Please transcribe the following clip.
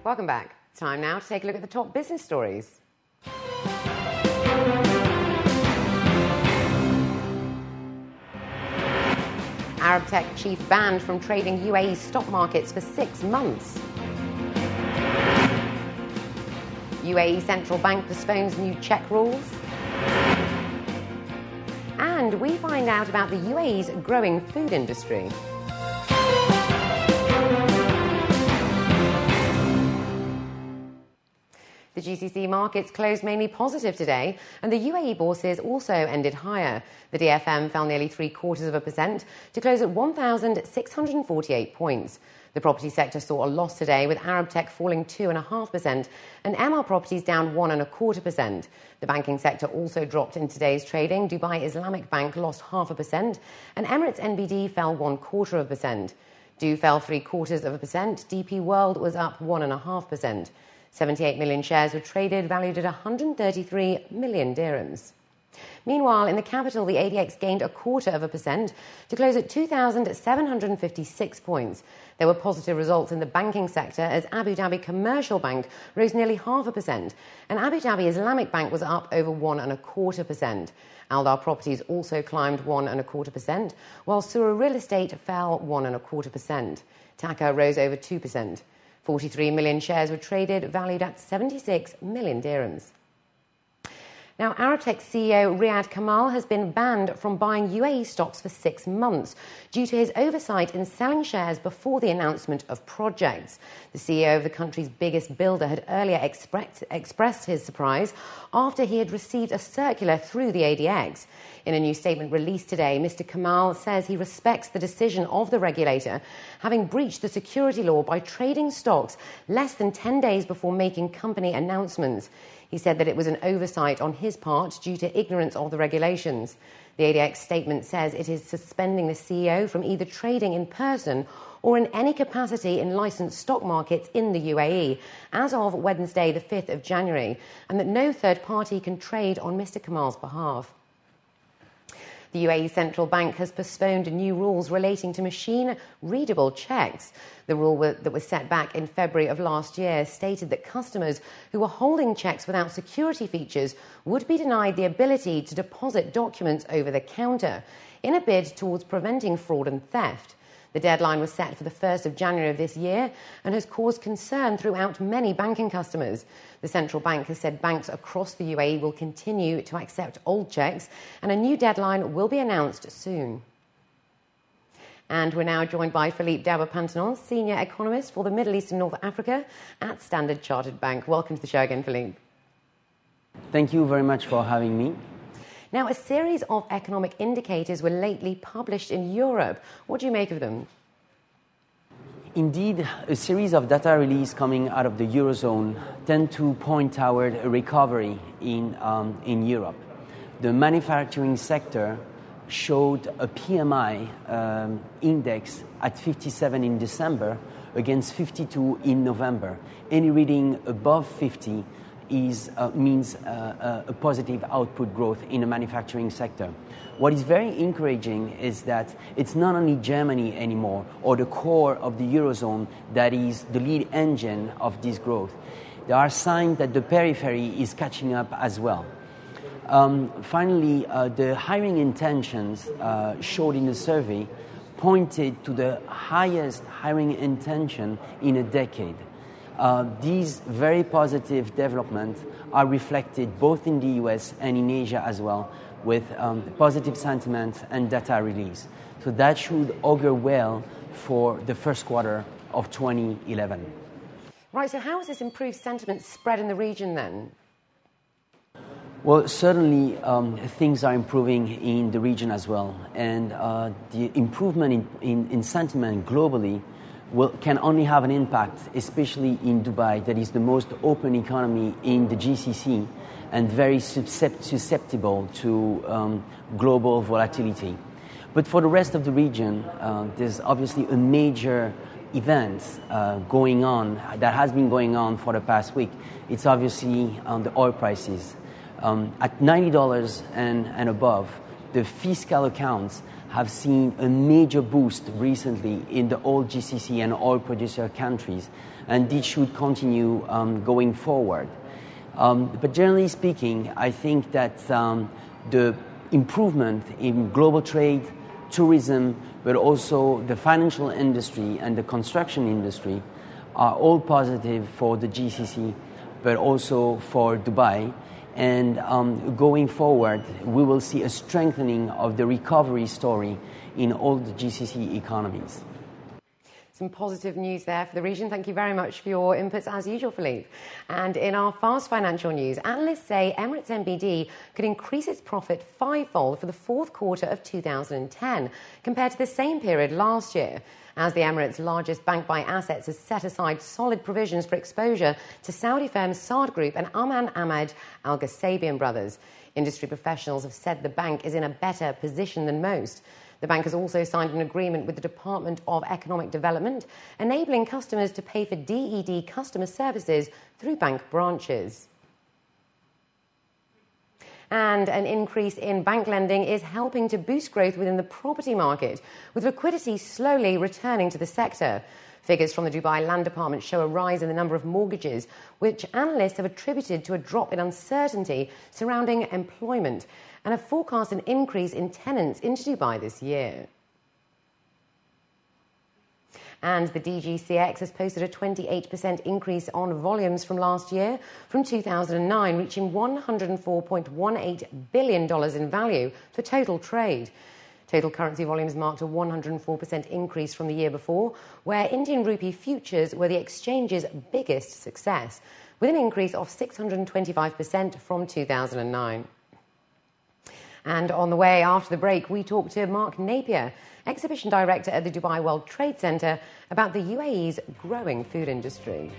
Welcome back. It's time now to take a look at the top business stories. Arab tech chief banned from trading UAE stock markets for 6 months. UAE central bank postpones new check rules. And we find out about the UAE's growing food industry. The GCC markets closed mainly positive today, and the UAE bourses also ended higher. The DFM fell nearly 0.75% to close at 1,648 points. The property sector saw a loss today, with Arab tech falling 2.5% and MR properties down 1.25%. The banking sector also dropped in today's trading. Dubai Islamic Bank lost 0.5%, and Emirates NBD fell 0.25%. DO fell 0.75%. DP World was up 1.5%. 78 million shares were traded, valued at 133 million dirhams. Meanwhile, in the capital, the ADX gained 0.25% to close at 2,756 points. There were positive results in the banking sector as Abu Dhabi Commercial Bank rose nearly 0.5%, and Abu Dhabi Islamic Bank was up over 1.25%. Aldar Properties also climbed 1.25%, while Sura Real Estate fell 1.25%. TAQA rose over 2%. 43 million shares were traded, valued at 76 million dirhams. Now, Arabtech CEO Riyad Kamal has been banned from buying UAE stocks for 6 months due to his oversight in selling shares before the announcement of projects. The CEO of the country's biggest builder had earlier expressed his surprise after he had received a circular through the ADX. In a new statement released today, Mr. Kamal says he respects the decision of the regulator, having breached the security law by trading stocks less than 10 days before making company announcements. He said that it was an oversight on his part due to ignorance of the regulations. The ADX statement says it is suspending the CEO from either trading in person or in any capacity in licensed stock markets in the UAE as of Wednesday, the 5th of January, and that no third party can trade on Mr. Kamal's behalf. The UAE Central Bank has postponed new rules relating to machine-readable checks. The rule that was set back in February of last year stated that customers who were holding checks without security features would be denied the ability to deposit documents over the counter in a bid towards preventing fraud and theft. The deadline was set for the 1st of January of this year and has caused concern throughout many banking customers. The central bank has said banks across the UAE will continue to accept old checks, and a new deadline will be announced soon. And we're now joined by Philippe Dauber-Pantanon, Senior Economist for the Middle East and North Africa at Standard Chartered Bank. Welcome to the show again, Philippe. Thank you very much for having me. Now, a series of economic indicators were lately published in Europe. What do you make of them? Indeed, a series of data releases coming out of the Eurozone tend to point toward a recovery in Europe. The manufacturing sector showed a PMI index at 57 in December against 52 in November. Any reading above 50 means a positive output growth in the manufacturing sector. What is very encouraging is that it's not only Germany anymore or the core of the Eurozone that is the lead engine of this growth. There are signs that the periphery is catching up as well. Finally, the hiring intentions showed in the survey pointed to the highest hiring intention in a decade. These very positive developments are reflected both in the US and in Asia as well, with positive sentiment and data release. So that should augur well for the first quarter of 2011. Right, so how has this improved sentiment spread in the region then? Well, certainly things are improving in the region as well. And the improvement in sentiment globally can only have an impact, especially in Dubai, that is the most open economy in the GCC and very susceptible to global volatility. But for the rest of the region, there's obviously a major event going on that has been going on for the past week. It's obviously the oil prices. At $90 and above, the fiscal accounts have seen a major boost recently in the oil GCC and oil producer countries, and this should continue going forward. But generally speaking, I think that the improvement in global trade, tourism, but also the financial industry and the construction industry are all positive for the GCC, but also for Dubai. And going forward, we will see a strengthening of the recovery story in all the GCC economies. Some positive news there for the region. Thank you very much for your inputs as usual, Philippe. And in our fast financial news, analysts say Emirates NBD could increase its profit fivefold for the fourth quarter of 2010 compared to the same period last year, as the Emirates' largest bank by assets has set aside solid provisions for exposure to Saudi firms Saad Group and Aman Ahmed Al Ghasabian brothers. Industry professionals have said the bank is in a better position than most. The bank has also signed an agreement with the Department of Economic Development, enabling customers to pay for DED customer services through bank branches. And an increase in bank lending is helping to boost growth within the property market, with liquidity slowly returning to the sector. Figures from the Dubai Land Department show a rise in the number of mortgages, which analysts have attributed to a drop in uncertainty surrounding employment, and have forecast an increase in tenants into Dubai this year. And the DGCX has posted a 28% increase on volumes from last year, from 2009, reaching $104.18 billion in value for total trade. Total currency volumes marked a 104% increase from the year before, where Indian rupee futures were the exchange's biggest success, with an increase of 625% from 2009. And on the way after the break, we talked to Mark Napier, Exhibition Director at the Dubai World Trade Center, about the UAE's growing food industry.